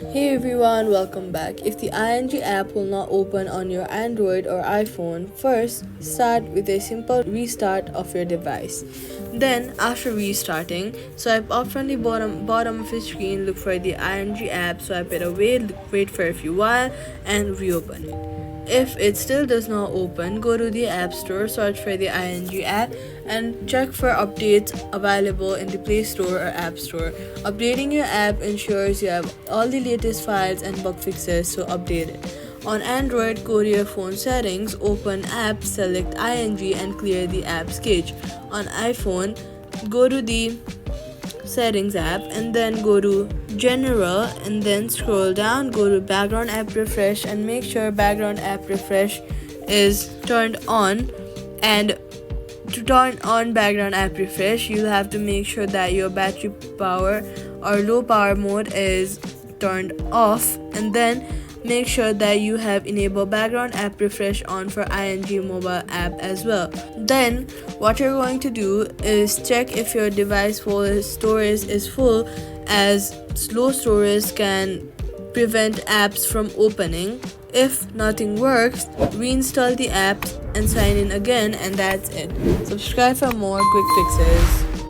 Hey everyone, welcome back. If the ING app will not open on your Android or iPhone, first start with a simple restart of your device. Then, after restarting, swipe up from the bottom of your screen, look for the ING app, swipe it away, wait for a few while, and reopen it. If it still does not open, go to the App Store, search for the ING app, and check for updates available in the Play Store or App Store. Updating your app ensures you have all the latest files and bug fixes, so update it. On Android, go to your phone settings, open app, select ING, and clear the app's cache. On iPhone, go to the settings app and then go to general and then scroll down, go to background app refresh and make sure background app refresh is turned on. And to turn on background app refresh, you'll have to make sure that your battery power or low power mode is turned off, and then make sure that you have enabled background app refresh on for ING mobile app as well. Then what you're going to do is check if your device storage is full, as slow storage can prevent apps from opening. If nothing works, reinstall the app and sign in again, and that's it. Subscribe for more quick fixes.